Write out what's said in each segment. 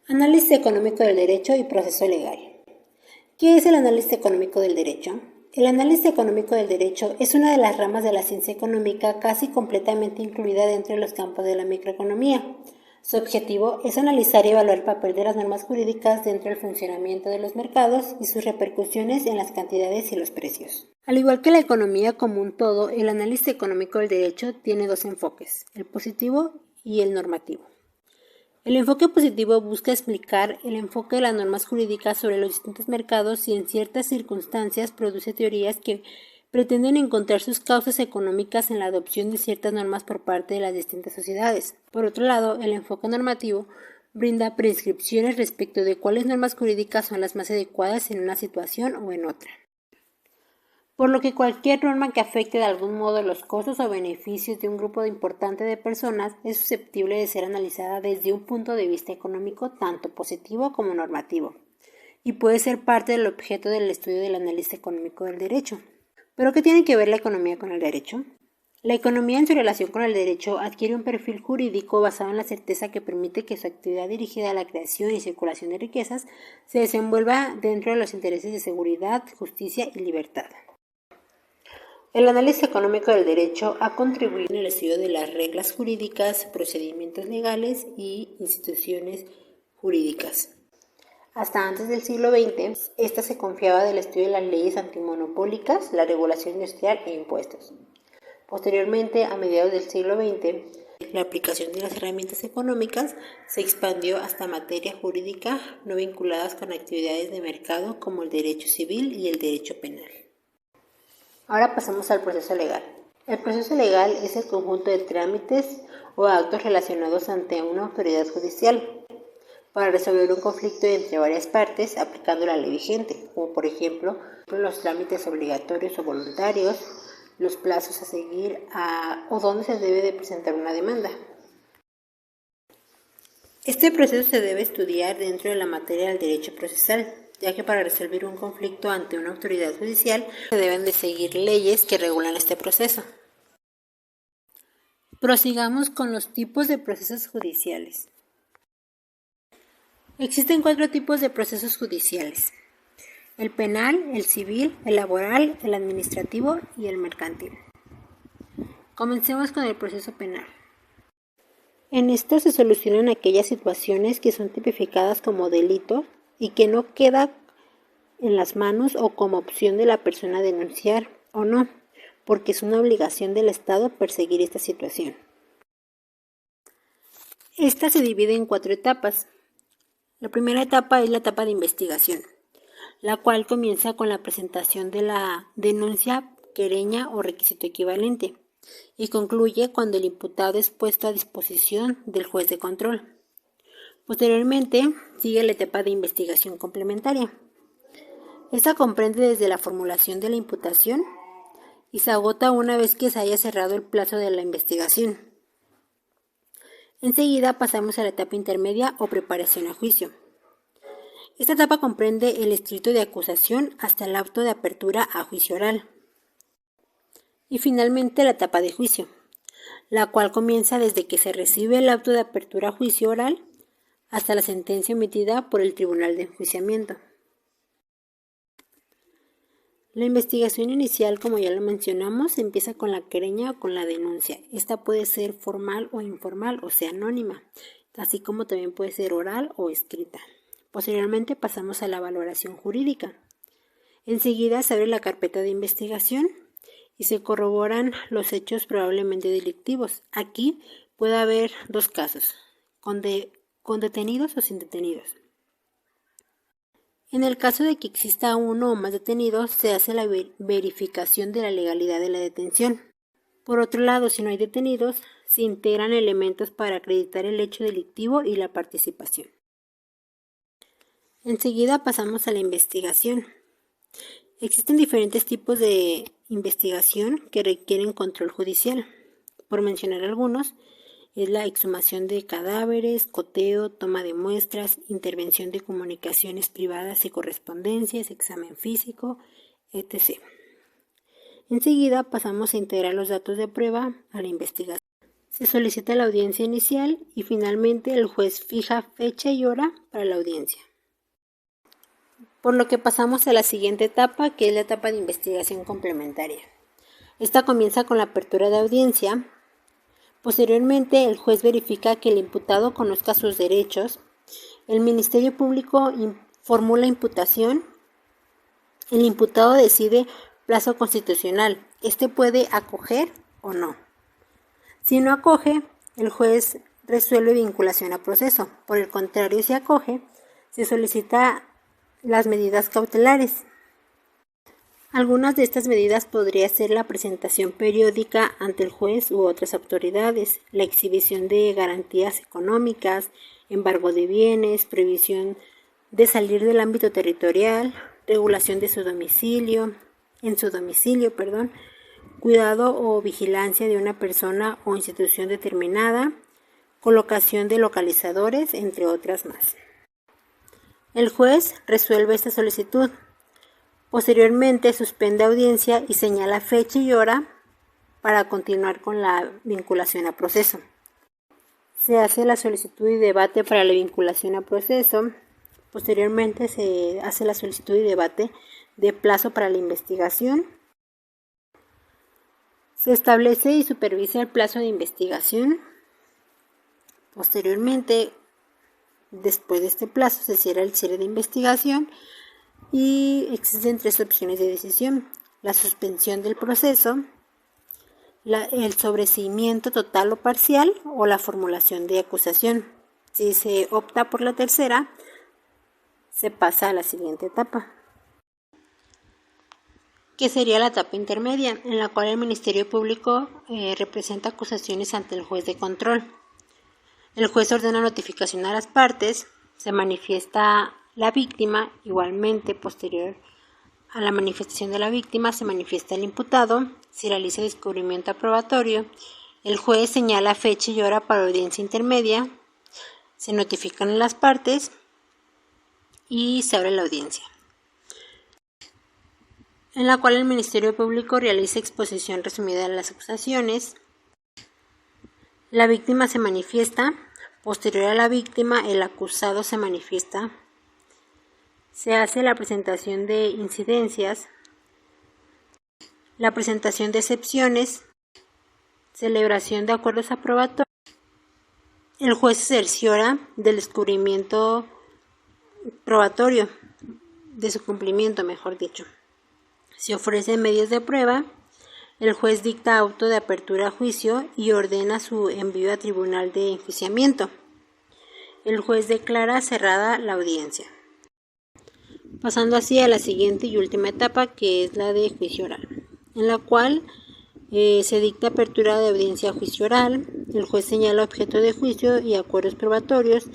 Análisis económico del derecho y proceso legal. ¿Qué es el análisis económico del derecho? El análisis económico del derecho es una de las ramas de la ciencia económica casi completamente incluida dentro de los campos de la microeconomía. Su objetivo es analizar y evaluar el papel de las normas jurídicas dentro del funcionamiento de los mercados y sus repercusiones en las cantidades y los precios. Al igual que la economía como un todo, el análisis económico del derecho tiene dos enfoques, el positivo y el normativo. El enfoque positivo busca explicar el enfoque de las normas jurídicas sobre los distintos mercados y en ciertas circunstancias produce teorías que pretenden encontrar sus causas económicas en la adopción de ciertas normas por parte de las distintas sociedades. Por otro lado, el enfoque normativo brinda prescripciones respecto de cuáles normas jurídicas son las más adecuadas en una situación o en otra. Por lo que cualquier norma que afecte de algún modo los costos o beneficios de un grupo importante de personas es susceptible de ser analizada desde un punto de vista económico tanto positivo como normativo, y puede ser parte del objeto del estudio del análisis económico del derecho. ¿Pero qué tiene que ver la economía con el derecho? La economía en su relación con el derecho adquiere un perfil jurídico basado en la certeza que permite que su actividad dirigida a la creación y circulación de riquezas se desenvuelva dentro de los intereses de seguridad, justicia y libertad. El análisis económico del derecho ha contribuido en el estudio de las reglas jurídicas, procedimientos legales y instituciones jurídicas. Hasta antes del siglo XX, esta se confiaba del estudio de las leyes antimonopólicas, la regulación industrial e impuestos. Posteriormente, a mediados del siglo XX, la aplicación de las herramientas económicas se expandió hasta materia jurídica no vinculadas con actividades de mercado como el derecho civil y el derecho penal. Ahora pasamos al proceso legal. El proceso legal es el conjunto de trámites o actos relacionados ante una autoridad judicial para resolver un conflicto entre varias partes aplicando la ley vigente, como por ejemplo los trámites obligatorios o voluntarios, los plazos a seguir o dónde se debe de presentar una demanda. Este proceso se debe estudiar dentro de la materia del derecho procesal, ya que para resolver un conflicto ante una autoridad judicial se deben de seguir leyes que regulan este proceso. Prosigamos con los tipos de procesos judiciales. Existen 4 tipos de procesos judiciales: el penal, el civil, el laboral, el administrativo y el mercantil. Comencemos con el proceso penal. En esto se solucionan aquellas situaciones que son tipificadas como delito y que no queda en las manos o como opción de la persona denunciar o no, porque es una obligación del Estado perseguir esta situación. Esta se divide en 4 etapas. La primera etapa es la etapa de investigación, la cual comienza con la presentación de la denuncia, querella o requisito equivalente, y concluye cuando el imputado es puesto a disposición del juez de control. Posteriormente, sigue la etapa de investigación complementaria. Esta comprende desde la formulación de la imputación y se agota una vez que se haya cerrado el plazo de la investigación. Enseguida pasamos a la etapa intermedia o preparación a juicio. Esta etapa comprende el escrito de acusación hasta el auto de apertura a juicio oral. Y finalmente la etapa de juicio, la cual comienza desde que se recibe el auto de apertura a juicio oral hasta la sentencia emitida por el tribunal de enjuiciamiento. La investigación inicial, como ya lo mencionamos, empieza con la querella o con la denuncia. Esta puede ser formal o informal, o sea, anónima, así como también puede ser oral o escrita. Posteriormente pasamos a la valoración jurídica. Enseguida se abre la carpeta de investigación y se corroboran los hechos probablemente delictivos. Aquí puede haber 2 casos, con detenidos o sin detenidos. En el caso de que exista uno o más detenidos, se hace la verificación de la legalidad de la detención. Por otro lado, si no hay detenidos, se integran elementos para acreditar el hecho delictivo y la participación. Enseguida pasamos a la investigación. Existen diferentes tipos de investigación que requieren control judicial. Por mencionar algunos, es la exhumación de cadáveres, coteo, toma de muestras, intervención de comunicaciones privadas y correspondencias, examen físico, etc. Enseguida pasamos a integrar los datos de prueba a la investigación. Se solicita la audiencia inicial y finalmente el juez fija fecha y hora para la audiencia. Por lo que pasamos a la siguiente etapa, que es la etapa de investigación complementaria. Esta comienza con la apertura de audiencia. Posteriormente, el juez verifica que el imputado conozca sus derechos. El Ministerio Público formula imputación. El imputado decide plazo constitucional. Este puede acoger o no. Si no acoge, el juez resuelve vinculación a proceso. Por el contrario, si acoge, se solicita las medidas cautelares. Algunas de estas medidas podría ser la presentación periódica ante el juez u otras autoridades, la exhibición de garantías económicas, embargo de bienes, prohibición de salir del ámbito territorial, regulación de en su domicilio, cuidado o vigilancia de una persona o institución determinada, colocación de localizadores, entre otras más. El juez resuelve esta solicitud. Posteriormente suspende audiencia y señala fecha y hora para continuar con la vinculación a proceso. Se hace la solicitud y debate para la vinculación a proceso. Posteriormente se hace la solicitud y debate de plazo para la investigación. Se establece y supervisa el plazo de investigación. Posteriormente, después de este plazo, se cierra el cierre de investigación y existen 3 opciones de decisión: la suspensión del proceso, el sobreseimiento total o parcial o la formulación de acusación. Si se opta por la tercera, se pasa a la siguiente etapa, que sería la etapa intermedia, en la cual el Ministerio Público representa acusaciones ante el juez de control. El juez ordena notificación a las partes, se manifiesta la víctima. Igualmente, posterior a la manifestación de la víctima, se manifiesta el imputado, se realiza el descubrimiento aprobatorio, el juez señala fecha y hora para audiencia intermedia, se notifican las partes y se abre la audiencia, en la cual el Ministerio Público realiza exposición resumida de las acusaciones. La víctima se manifiesta. Posterior a la víctima, el acusado se manifiesta. Se hace la presentación de incidencias, la presentación de excepciones, celebración de acuerdos aprobatorios. El juez se cerciora del descubrimiento probatorio, de su cumplimiento, mejor dicho. Se ofrecen medios de prueba. El juez dicta auto de apertura a juicio y ordena su envío a tribunal de enjuiciamiento. El juez declara cerrada la audiencia. Pasando así a la siguiente y última etapa, que es la de juicio oral, en la cual se dicta apertura de audiencia a juicio oral. El juez señala objeto de juicio y acuerdos probatorios.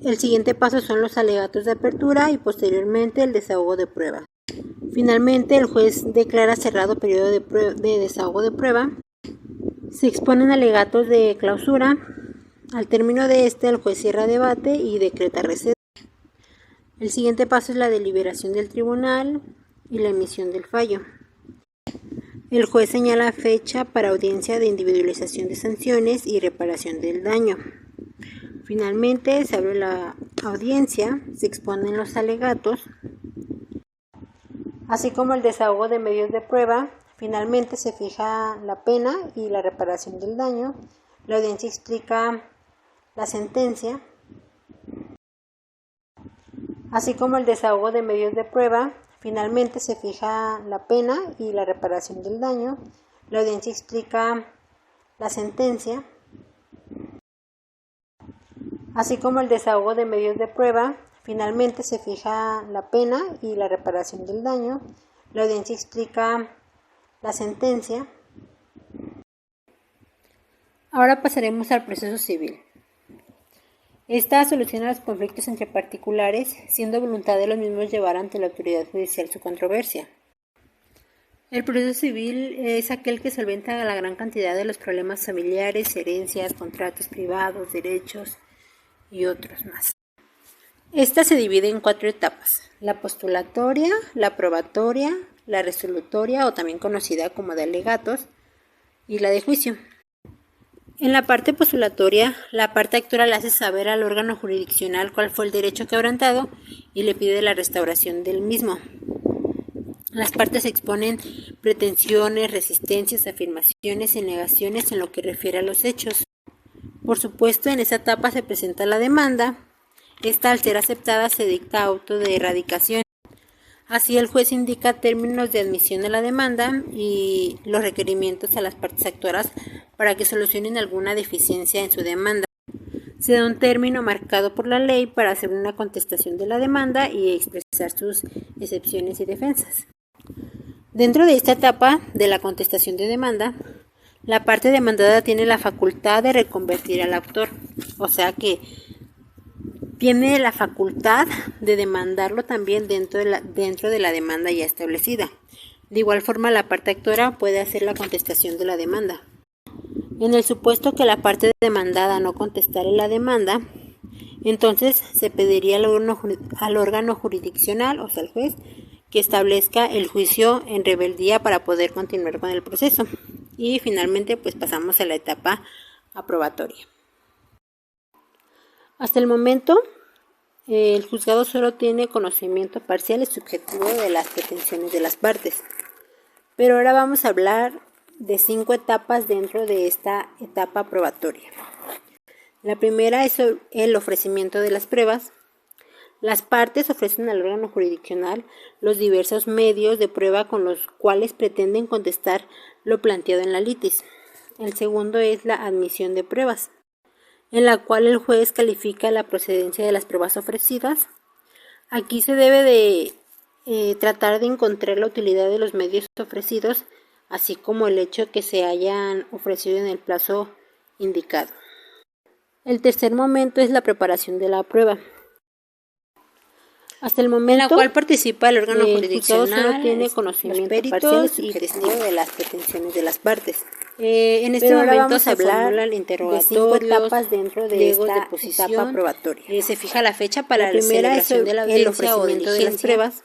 El siguiente paso son los alegatos de apertura y posteriormente el desahogo de prueba. Finalmente, el juez declara cerrado periodo de desahogo de prueba. Se exponen alegatos de clausura. Al término de este, el juez cierra debate y decreta receso. El siguiente paso es la deliberación del tribunal y la emisión del fallo. El juez señala fecha para audiencia de individualización de sanciones y reparación del daño. Finalmente, se abre la audiencia, se exponen los alegatos, así como el desahogo de medios de prueba. Finalmente se fija la pena y la reparación del daño. La audiencia explica la sentencia, así como el desahogo de medios de prueba. Finalmente se fija la pena y la reparación del daño. La audiencia explica la sentencia, así como el desahogo de medios de prueba. Finalmente se fija la pena y la reparación del daño. La audiencia explica la sentencia. Ahora pasaremos al proceso civil. Esta soluciona los conflictos entre particulares, siendo voluntad de los mismos llevar ante la autoridad judicial su controversia. El proceso civil es aquel que solventa la gran cantidad de los problemas familiares, herencias, contratos privados, derechos y otros más. Esta se divide en 4 etapas: la postulatoria, la probatoria, la resolutoria o también conocida como de alegatos, y la de juicio. En la parte postulatoria, la parte actora le hace saber al órgano jurisdiccional cuál fue el derecho quebrantado y le pide la restauración del mismo. Las partes exponen pretensiones, resistencias, afirmaciones y negaciones en lo que refiere a los hechos. Por supuesto, en esa etapa se presenta la demanda. Esta, al ser aceptada, se dicta auto de erradicación. Así, el juez indica términos de admisión de la demanda y los requerimientos a las partes actoras para que solucionen alguna deficiencia en su demanda. Se da un término marcado por la ley para hacer una contestación de la demanda y expresar sus excepciones y defensas. Dentro de esta etapa de la contestación de demanda, la parte demandada tiene la facultad de reconvertir al autor, o sea que tiene la facultad de demandarlo también dentro de la demanda ya establecida. De igual forma, la parte actora puede hacer la contestación de la demanda. En el supuesto que la parte demandada no contestare la demanda, entonces se pediría al órgano jurisdiccional, o sea, al juez, que establezca el juicio en rebeldía para poder continuar con el proceso. Y finalmente, pues pasamos a la etapa aprobatoria. Hasta el momento, el juzgado solo tiene conocimiento parcial y subjetivo de las pretensiones de las partes. Pero ahora vamos a hablar de 5 etapas dentro de esta etapa aprobatoria. La primera es el ofrecimiento de las pruebas. Las partes ofrecen al órgano jurisdiccional los diversos medios de prueba con los cuales pretenden contestar lo planteado en la litis. El segundo es la admisión de pruebas, en la cual el juez califica la procedencia de las pruebas ofrecidas. Aquí se debe de tratar de encontrar la utilidad de los medios ofrecidos, así como el hecho que se hayan ofrecido en el plazo indicado. El tercer momento es la preparación de la prueba. Hasta el momento, en la cual participa el órgano jurisdiccional, solo tiene conocimiento parcial y subjetivo de las pretensiones de las partes. En este momento se formula el interrogatorio, de 5 etapas dentro de esta etapa aprobatoria. Se fija la fecha para la celebración de la audiencia o de las pruebas.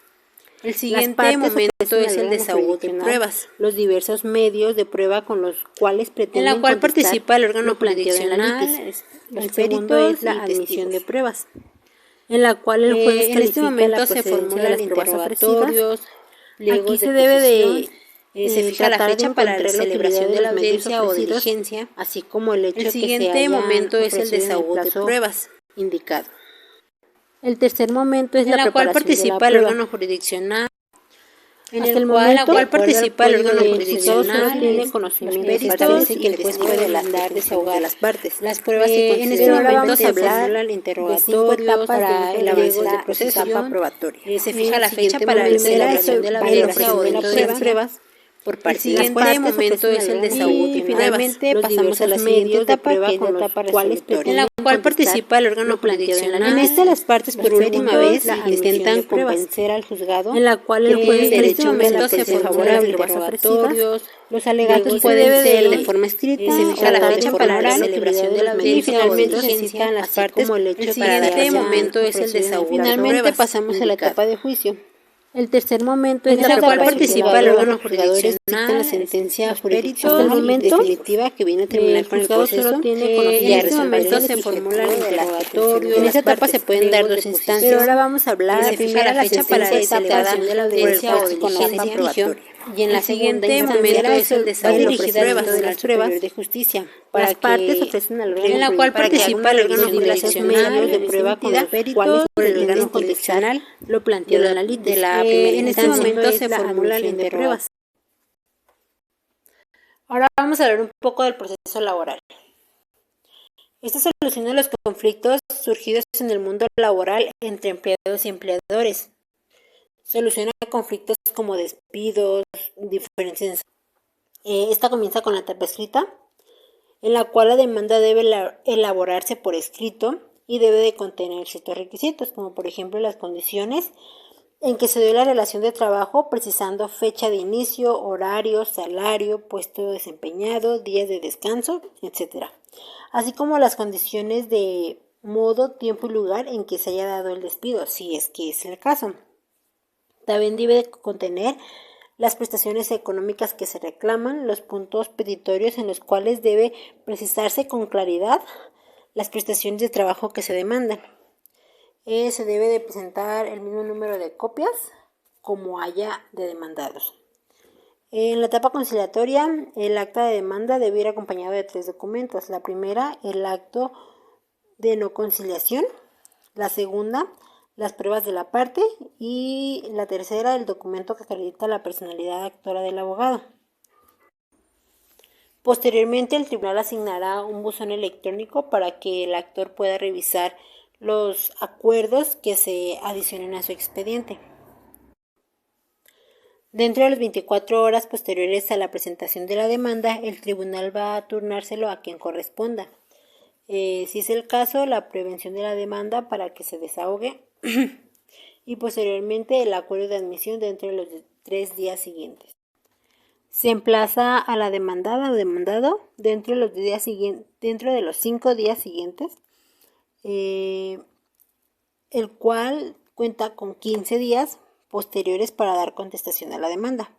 El siguiente momento es el desahogo de pruebas, los diversos medios de prueba con los cuales pretenden en la cual participa el órgano jurisdiccional. El segundo es la admisión de pruebas, en la cual el juez en este momento se formula el interrogatorio. Aquí se debe de se fija la fecha para la celebración de la audiencia o diligencia, así como el hecho que se haya ofrecido. El siguiente momento es el desahogo de pruebas indicado. El tercer momento es la cual participa el órgano jurisdiccional. En el cual participa el órgano jurisdiccional, tiene conocimientos parciales y que el juez puede dar desahogar a las partes. Las pruebas en este momento se formula el interrogatorio para el avance del proceso aprobatorio. Se fija la fecha para la celebración de la audiencia o de las pruebas. Por parte. El siguiente momento es el desahogo y finalmente pasamos a la siguiente etapa, que es la etapa resolutoria, en la cual participa el órgano jurisdiccional. En esta las partes por última vez intentan convencer al juzgado, en la cual el juez en este momento se favorable a los interrogatorios. Los alegatos pueden ser de forma escrita, se fija la fecha para la celebración de la audiencia y finalmente se citan las partes como el hecho para dar. El siguiente momento es el desahogo. Finalmente pasamos a la etapa de juicio. El tercer momento es la cual participa el órgano jurisdiccional, la sentencia jurisdiccional definitiva que viene a terminar con el proceso y en este momento se formula el interrogatorio. En esta etapa se pueden dar 2 instancias, pero ahora vamos a hablar de primera la fecha para la celebración de la audiencia o diligencia y en la siguiente momento es el desahogo de las pruebas de justicia. Las partes ofrecen al órgano en la cual participa el órgano jurisdiccional de prueba con los peritos por el órgano jurisdiccional lo planteado en la ley de la primera en este momento se formula el de pruebas. Ahora vamos a hablar un poco del proceso laboral. Esta soluciona los conflictos surgidos en el mundo laboral entre empleados y empleadores. Soluciona conflictos como despidos, diferencias. Esta comienza con la etapa escrita, en la cual la demanda debe elaborarse por escrito y debe de contener ciertos requisitos, como por ejemplo las condiciones en que se dio la relación de trabajo, precisando fecha de inicio, horario, salario, puesto desempeñado, días de descanso, etc. Así como las condiciones de modo, tiempo y lugar en que se haya dado el despido, si es que es el caso. También debe contener las prestaciones económicas que se reclaman, los puntos petitorios en los cuales debe precisarse con claridad las prestaciones de trabajo que se demandan. Se debe de presentar el mismo número de copias como haya de demandados. En la etapa conciliatoria, el acta de demanda debe ir acompañado de 3 documentos. La primera, el acto de no conciliación. La segunda, las pruebas de la parte. Y la tercera, el documento que acredita la personalidad actora del abogado. Posteriormente, el tribunal asignará un buzón electrónico para que el actor pueda revisar los acuerdos que se adicionen a su expediente. Dentro de las 24 horas posteriores a la presentación de la demanda, el tribunal va a turnárselo a quien corresponda. Si es el caso, la prevención de la demanda para que se desahogue y posteriormente el acuerdo de admisión dentro de los 3 días siguientes. Se emplaza a la demandada o demandado dentro de los 5 días siguientes, el cual cuenta con 15 días posteriores para dar contestación a la demanda.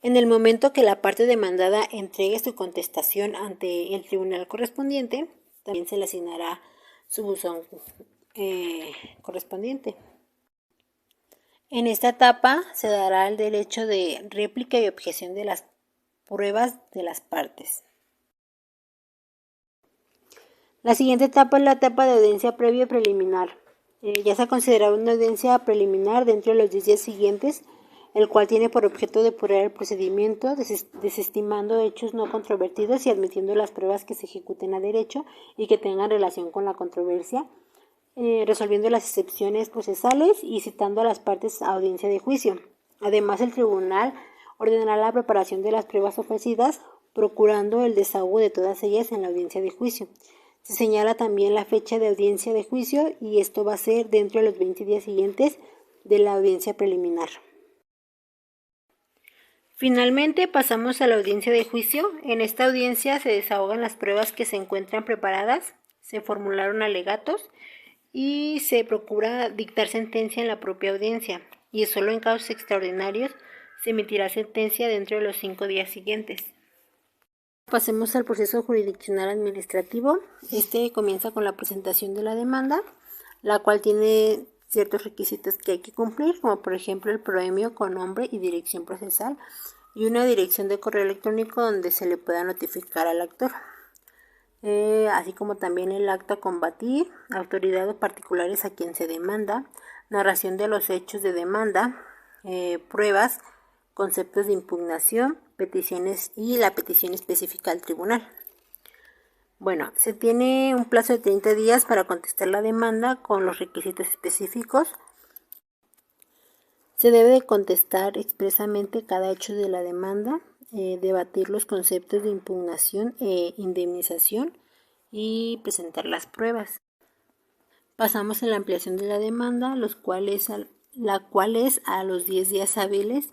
En el momento que la parte demandada entregue su contestación ante el tribunal correspondiente, también se le asignará su buzón correspondiente. En esta etapa se dará el derecho de réplica y objeción de las pruebas de las partes. La siguiente etapa es la etapa de audiencia previa y preliminar. Ya se ha considerado una audiencia preliminar dentro de los 10 días siguientes, el cual tiene por objeto depurar el procedimiento, desestimando hechos no controvertidos y admitiendo las pruebas que se ejecuten a derecho y que tengan relación con la controversia, resolviendo las excepciones procesales y citando a las partes a audiencia de juicio. Además, el tribunal ordenará la preparación de las pruebas ofrecidas, procurando el desahogo de todas ellas en la audiencia de juicio. Se señala también la fecha de audiencia de juicio y esto va a ser dentro de los 20 días siguientes de la audiencia preliminar. Finalmente pasamos a la audiencia de juicio. En esta audiencia se desahogan las pruebas que se encuentran preparadas, se formularon alegatos y se procura dictar sentencia en la propia audiencia, y solo en casos extraordinarios se emitirá sentencia dentro de los 5 días siguientes. Pasemos al proceso jurisdiccional administrativo. Este comienza con la presentación de la demanda, la cual tiene ciertos requisitos que hay que cumplir, como por ejemplo el proemio con nombre y dirección procesal y una dirección de correo electrónico donde se le pueda notificar al actor, así como también el acto a combatir, autoridad o particulares a quien se demanda, narración de los hechos de demanda, pruebas, conceptos de impugnación, peticiones y la petición específica al tribunal. Bueno, se tiene un plazo de 30 días para contestar la demanda con los requisitos específicos. Se debe de contestar expresamente cada hecho de la demanda, debatir los conceptos de impugnación e indemnización y presentar las pruebas. Pasamos a la ampliación de la demanda, la cual es a los 10 días hábiles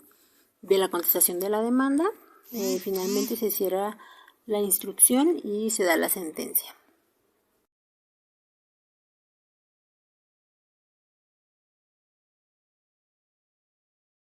de la contestación de la demanda. Finalmente se cierra la instrucción y se da la sentencia.